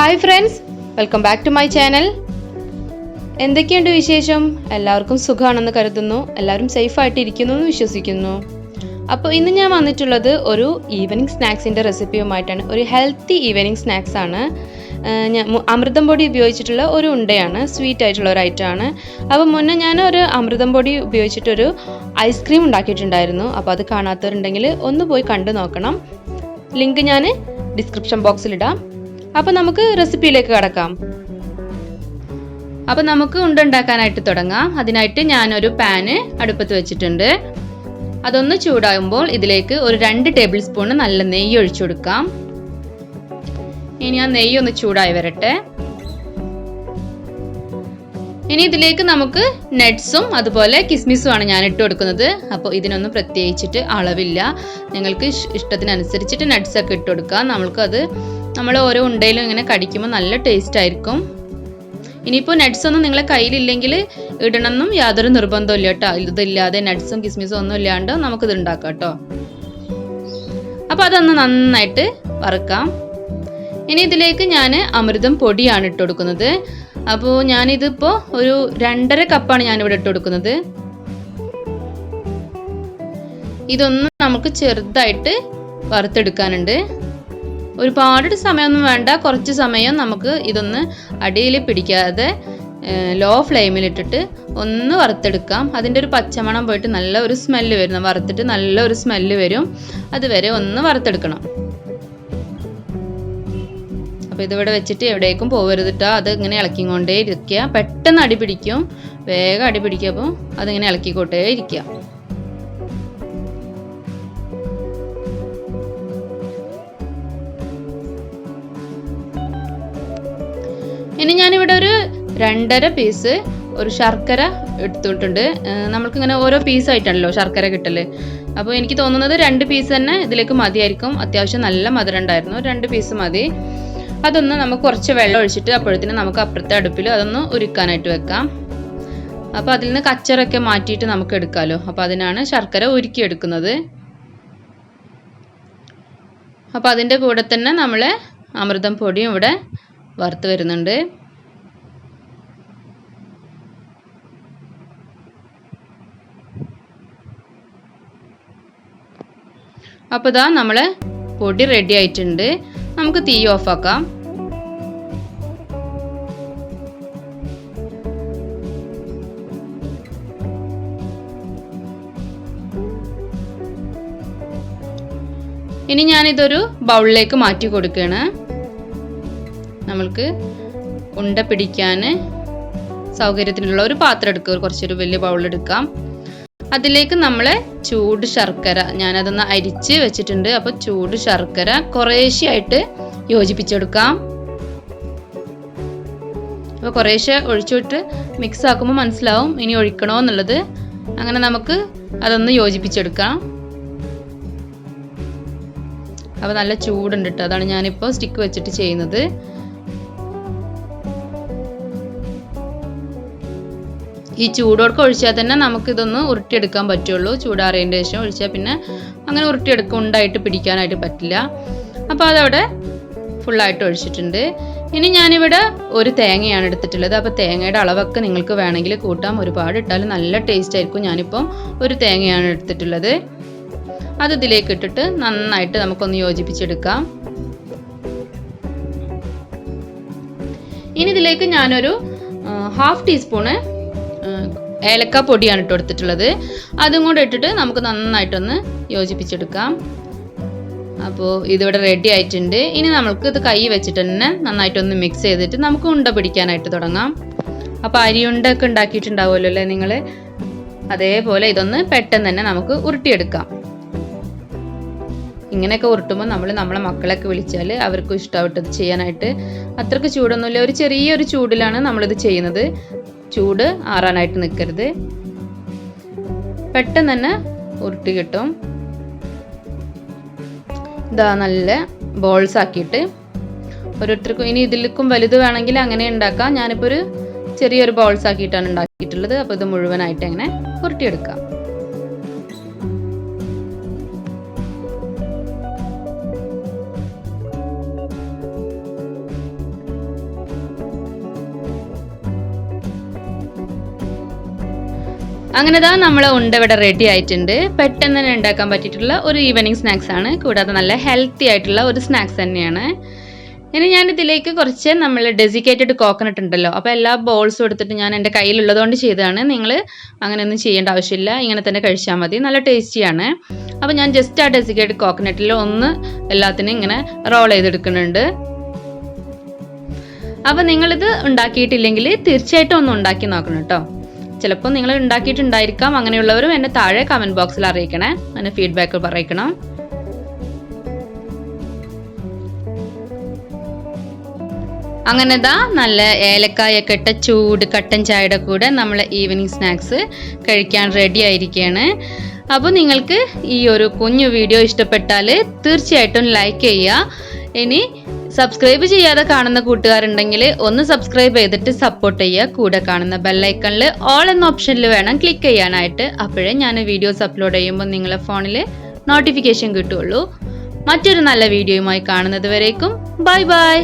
Hi friends, welcome back to my channel. എന്തൊക്കെയുണ്ട് വിശേഷം? എല്ലാവർക്കും സുഖമാണെന്ന് കരുതുന്നു. എല്ലാവരും സേഫായിട്ട് ഇരിക്കുന്നു എന്ന് വിശ്വസിക്കുന്നു. അപ്പോൾ ഇന്ന് ഞാൻ വന്നിട്ടുള്ളത് ഒരു ഈവനിങ് സ്നാക്സിൻ്റെ റെസിപ്പിയുമായിട്ടാണ്. ഒരു ഹെൽത്തി ഈവനിങ് സ്നാക്സ് ആണ്. ഞാൻ അമൃതം പൊടി ഉപയോഗിച്ചിട്ടുള്ള ഒരു ഉണ്ടയാണ്, സ്വീറ്റ് ആയിട്ടുള്ള ഒരു ഐറ്റമാണ്. അപ്പോൾ മുന്നേ ഞാൻ ഒരു അമൃതം പൊടി ഉപയോഗിച്ചിട്ടൊരു ഐസ്ക്രീം ഉണ്ടാക്കിയിട്ടുണ്ടായിരുന്നു. അപ്പോൾ അത് കാണാത്തവരുണ്ടെങ്കിൽ ഒന്ന് പോയി കണ്ടു നോക്കണം. ലിങ്ക് ഞാൻ ഡിസ്ക്രിപ്ഷൻ ബോക്സിലിടാം. അപ്പോൾ നമുക്ക് റെസിപ്പിയിലേക്ക് കടക്കാം. അപ്പോൾ നമുക്ക് ഉണ്ടാക്കാനായിട്ട് തുടങ്ങാം. അതിനായിട്ട് ഞാനൊരു പാന് അടുപ്പത്ത് വെച്ചിട്ടുണ്ട്. അതൊന്ന് ചൂടാകുമ്പോൾ ഇതിലേക്ക് ഒരു 2 ടേബിൾ സ്പൂൺ നല്ല നെയ്യ് ഒഴിച്ചു കൊടുക്കാം. ഇനി ആ നെയ്യ് ഒന്ന് ചൂടായി വരട്ടെ. ഇനി ഇതിലേക്ക് നമുക്ക് നട്ട്സും അതുപോലെ കിസ്മിസുമാണ് ഞാൻ ഇട്ട് കൊടുക്കുന്നത്. അപ്പോൾ ഇതിനൊന്നും പ്രത്യേകിച്ചിട്ട് അളവില്ല. നിങ്ങൾക്ക് ഇഷ്ടത്തിനനുസരിച്ചിട്ട് നട്ട്സ് ഒക്കെ ഇട്ട് കൊടുക്കാം. നമ്മൾ ഓരോ ഉണ്ടയിലും ഇങ്ങനെ കടിക്കുമ്പോൾ നല്ല ടേസ്റ്റ് ആയിരിക്കും. ഇനിയിപ്പോൾ നട്ട്സ് ഒന്നും നിങ്ങളെ കയ്യിലില്ലെങ്കിൽ ഇടണമെന്നും യാതൊരു നിർബന്ധവും ഇല്ല കേട്ടോ. ഇതില്ലാതെ നട്ട്സും കിസ്മിസും ഒന്നും ഇല്ലാണ്ട് നമുക്കിത് ഉണ്ടാക്കാം കേട്ടോ. അപ്പോൾ അതൊന്ന് നന്നായിട്ട് വറുക്കാം. ഇനി ഇതിലേക്ക് ഞാൻ അമൃതം പൊടിയാണ് ഇട്ട് കൊടുക്കുന്നത്. അപ്പോൾ ഞാനിതിപ്പോൾ ഒരു 2.5 കപ്പാണ് ഞാനിവിടെ ഇട്ട് കൊടുക്കുന്നത്. ഇതൊന്ന് നമുക്ക് ചെറുതായിട്ട് വറുത്തെടുക്കാനുണ്ട്. ഒരുപാട് സമയമൊന്നും വേണ്ട, കുറച്ച് സമയം നമുക്ക് ഇതൊന്ന് അടിയിൽ പിടിക്കാതെ ലോ ഫ്ലെയിമിലിട്ടിട്ട് ഒന്ന് വറുത്തെടുക്കാം. അതിൻ്റെ ഒരു പച്ചമണം പോയിട്ട് നല്ല ഒരു സ്മെല്ല് വരും. വറുത്തിട്ട് നല്ല ഒരു സ്മെല്ല് വരും. അതുവരെ ഒന്ന് വറുത്തെടുക്കണം. അപ്പോൾ ഇതിവിടെ വെച്ചിട്ട് എവിടേക്കും പോകരുതിട്ടോ. അത് ഇങ്ങനെ ഇളക്കിക്കൊണ്ടേ ഇരിക്കുക. പെട്ടെന്ന് അടി പിടിക്കും, വേഗം അടി പിടിക്കുക. അപ്പോൾ അതിങ്ങനെ ഇളക്കിക്കൊണ്ടേ ഇരിക്കുക. ഇനി ഞാനിവിടെ ഒരു 2.5 പീസ് ഒരു ശർക്കര എടുത്തിട്ടുണ്ട്. നമ്മൾക്കിങ്ങനെ ഓരോ പീസായിട്ടാണല്ലോ ശർക്കര കിട്ടല്. അപ്പോൾ എനിക്ക് തോന്നുന്നത് 2 പീസ് തന്നെ ഇതിലേക്ക് മതിയായിരിക്കും. അത്യാവശ്യം നല്ല മധുരം ഉണ്ടായിരുന്നു. 2 പീസ് മതി. അതൊന്ന് നമുക്ക് കുറച്ച് വെള്ളം ഒഴിച്ചിട്ട് അപ്പോഴത്തേനും നമുക്ക് അപ്പുറത്തെ അടുപ്പിൽ അതൊന്ന് ഉരുക്കാനായിട്ട് വെക്കാം. അപ്പോൾ അതിൽ നിന്ന് കച്ചറൊക്കെ മാറ്റിയിട്ട് നമുക്ക് എടുക്കാമല്ലോ. അപ്പോൾ അതിനാണ് ശർക്കര ഉരുക്കിയെടുക്കുന്നത്. അപ്പോൾ അതിൻ്റെ കൂടെ തന്നെ നമ്മൾ അമൃതം പൊടിയും ഇവിടെ വറുത്ത് വരുന്നുണ്ട്. അപ്പോൾ ഇതാ നമ്മളെ പൊടി റെഡി ആയിട്ടുണ്ട്. നമുക്ക് തീ ഓഫാക്കാം. ഇനി ഞാനിതൊരു ബൗളിലേക്ക് മാറ്റി കൊടുക്കുകയാണ്. നമ്മൾക്ക് ഉണ്ട പിടിക്കാൻ സൗകര്യത്തിനുള്ള ഒരു പാത്രം എടുക്കുക. കുറച്ചൊരു വലിയ ബൗളെടുക്കാം. അതിലേക്ക് നമ്മൾ ചൂട് ശർക്കര ഞാനതൊന്ന് അരിച്ച് വെച്ചിട്ടുണ്ട്. അപ്പോൾ ചൂട് ശർക്കര കുറേശ്ശെയായിട്ട് യോജിപ്പിച്ചെടുക്കാം. അപ്പോൾ കുറേശ്ശെ ഒഴിച്ചിട്ട് മിക്സ് ആക്കുമ്പോൾ മനസ്സിലാവും ഇനി ഒഴിക്കണോ എന്നുള്ളത്. അങ്ങനെ നമുക്ക് അതൊന്ന് യോജിപ്പിച്ചെടുക്കാം. അപ്പോൾ നല്ല ചൂടുണ്ട് കേട്ടോ. അതാണ് ഞാനിപ്പോൾ സ്റ്റിക്ക് വെച്ചിട്ട് ചെയ്യുന്നത്. ഈ ചൂടോടൊക്കെ ഒഴിച്ചാൽ തന്നെ നമുക്കിതൊന്ന് ഉരുട്ടിയെടുക്കാൻ പറ്റുള്ളൂ. ചൂടാറിയതിൻ്റെ ശേഷം ഒഴിച്ചാൽ പിന്നെ അങ്ങനെ ഉണ്ടായിട്ട് പിടിക്കാനായിട്ട് പറ്റില്ല. അപ്പോൾ അതവിടെ ഫുള്ളായിട്ട് ഒഴിച്ചിട്ടുണ്ട്. ഇനി ഞാനിവിടെ ഒരു തേങ്ങയാണ് എടുത്തിട്ടുള്ളത്. അപ്പോൾ തേങ്ങയുടെ അളവൊക്കെ നിങ്ങൾക്ക് വേണമെങ്കിൽ കൂട്ടാം. ഒരുപാട് ഇട്ടാലും നല്ല ടേസ്റ്റ് ആയിരിക്കും. ഞാനിപ്പം ഒരു തേങ്ങയാണ് എടുത്തിട്ടുള്ളത്. അത് ഇതിലേക്ക് ഇട്ടിട്ട് നന്നായിട്ട് നമുക്കൊന്ന് യോജിപ്പിച്ചെടുക്കാം. ഇനി ഇതിലേക്ക് ഞാനൊരു 1/2 ടീസ്പൂണ് ഏലക്ക പൊടിയാണ് ഇട്ട് കൊടുത്തിട്ടുള്ളത്. അതും കൂടെ ഇട്ടിട്ട് നമുക്ക് നന്നായിട്ടൊന്ന് യോജിപ്പിച്ചെടുക്കാം. അപ്പോൾ ഇതിവിടെ റെഡി ആയിട്ടുണ്ട്. ഇനി നമുക്ക് ഇത് കൈ വെച്ചിട്ട് തന്നെ നന്നായിട്ടൊന്ന് മിക്സ് ചെയ്തിട്ട് നമുക്ക് ഉണ്ട പിടിക്കാനായിട്ട് തുടങ്ങാം. അപ്പോൾ അരിയുണ്ടൊക്കെ ഉണ്ടാക്കിയിട്ടുണ്ടാവുമല്ലോ അല്ലേ നിങ്ങൾ? അതേപോലെ ഇതൊന്ന് പെട്ടെന്ന് തന്നെ നമുക്ക് ഉരുട്ടിയെടുക്കാം. ഇങ്ങനെയൊക്കെ ഉരുട്ടുമ്പോൾ നമ്മളെ മക്കളൊക്കെ വിളിച്ചാൽ അവർക്കും ഇഷ്ടമായിട്ടത് ചെയ്യാനായിട്ട്. അത്രയ്ക്ക് ചൂടൊന്നുമില്ല, ഒരു ചെറിയൊരു ചൂടിലാണ് നമ്മളിത് ചെയ്യുന്നത്. ചൂട് ആറാനായിട്ട് നിൽക്കരുത്. പെട്ടെന്ന് തന്നെ ഉരുട്ടി കിട്ടും. ഇതാ നല്ല ബോൾസ് ആക്കിയിട്ട് ഓരോരുത്തർക്കും ഇനി ഇതിലേക്കും വലുത് വേണമെങ്കിൽ അങ്ങനെ ഉണ്ടാക്കാം. ഞാനിപ്പോൾ ഒരു ചെറിയൊരു ബോൾസ് ആക്കിയിട്ടാണ് ഉണ്ടാക്കിയിട്ടുള്ളത്. അപ്പോൾ ഇത് മുഴുവനായിട്ട് അങ്ങനെ ഉരുട്ടിയെടുക്കാം. അങ്ങനെ ദാ നമ്മളെ ഉണ്ട ഇവിടെ റെഡി ആയിട്ടുണ്ട്. പെട്ടെന്ന് തന്നെ ഉണ്ടാക്കാൻ പറ്റിയിട്ടുള്ള ഒരു ഈവനിങ് സ്നാക്സ് ആണ്, കൂടാതെ നല്ല ഹെൽത്തി ആയിട്ടുള്ള ഒരു സ്നാക്സ് തന്നെയാണ്. ഇനി ഞാൻ ഇതിലേക്ക് കുറച്ച് നമ്മൾ ഡെസിക്കേറ്റഡ് കോക്കനട്ട് ഉണ്ടല്ലോ, അപ്പോൾ എല്ലാ ബോൾസും എടുത്തിട്ട് ഞാൻ എൻ്റെ കയ്യിലുള്ളതുകൊണ്ട് ചെയ്തതാണ്. നിങ്ങൾ അങ്ങനെയൊന്നും ചെയ്യേണ്ട ആവശ്യമില്ല, ഇങ്ങനെ തന്നെ കഴിച്ചാൽ മതി, നല്ല ടേസ്റ്റിയാണ്. അപ്പോൾ ഞാൻ ജസ്റ്റ് ആ ഡെസിക്കേറ്റഡ് കോക്കനട്ടിൽ ഒന്ന് എല്ലാത്തിനും ഇങ്ങനെ റോൾ ചെയ്തെടുക്കുന്നുണ്ട്. അപ്പോൾ നിങ്ങളിത് ഉണ്ടാക്കിയിട്ടില്ലെങ്കിൽ തീർച്ചയായിട്ടും ഒന്ന് ഉണ്ടാക്കി നോക്കണം കേട്ടോ. ചിലപ്പോൾ നിങ്ങൾ ഉണ്ടാക്കിയിട്ടുണ്ടായിരിക്കാം. അങ്ങനെയുള്ളവരും എന്നെ താഴെ കമൻറ്റ് ബോക്സിൽ അറിയിക്കണേ, എന്നെ ഫീഡ്ബാക്ക് പറയിക്കണം. അങ്ങനെ ദാ നല്ല ഏലക്കായൊക്കെ ഇട്ട ചൂട് കട്ടൻ ചായയുടെ കൂടെ നമ്മളെ ഈവനിങ് സ്നാക്സ് കഴിക്കാൻ റെഡി ആയിരിക്കുകയാണ്. അപ്പോൾ നിങ്ങൾക്ക് ഈ ഒരു കുഞ്ഞു വീഡിയോ ഇഷ്ടപ്പെട്ടാൽ തീർച്ചയായിട്ടും ലൈക്ക് ചെയ്യുക. ഇനി സബ്സ്ക്രൈബ് ചെയ്യാതെ കാണുന്ന കൂട്ടുകാരുണ്ടെങ്കിൽ ഒന്ന് സബ്സ്ക്രൈബ് ചെയ്തിട്ട് സപ്പോർട്ട് ചെയ്യുക. കൂടെ കാണുന്ന ബെല്ലൈക്കണിൽ ഓൾ എന്ന ഓപ്ഷനിൽ വേണം ക്ലിക്ക് ചെയ്യാനായിട്ട്. അപ്പോഴേ ഞാൻ വീഡിയോസ് അപ്ലോഡ് ചെയ്യുമ്പോൾ നിങ്ങളെ ഫോണിൽ നോട്ടിഫിക്കേഷൻ കിട്ടുള്ളൂ. മറ്റൊരു നല്ല വീഡിയോയുമായി കാണുന്നത് വരേക്കും ബൈ ബൈ.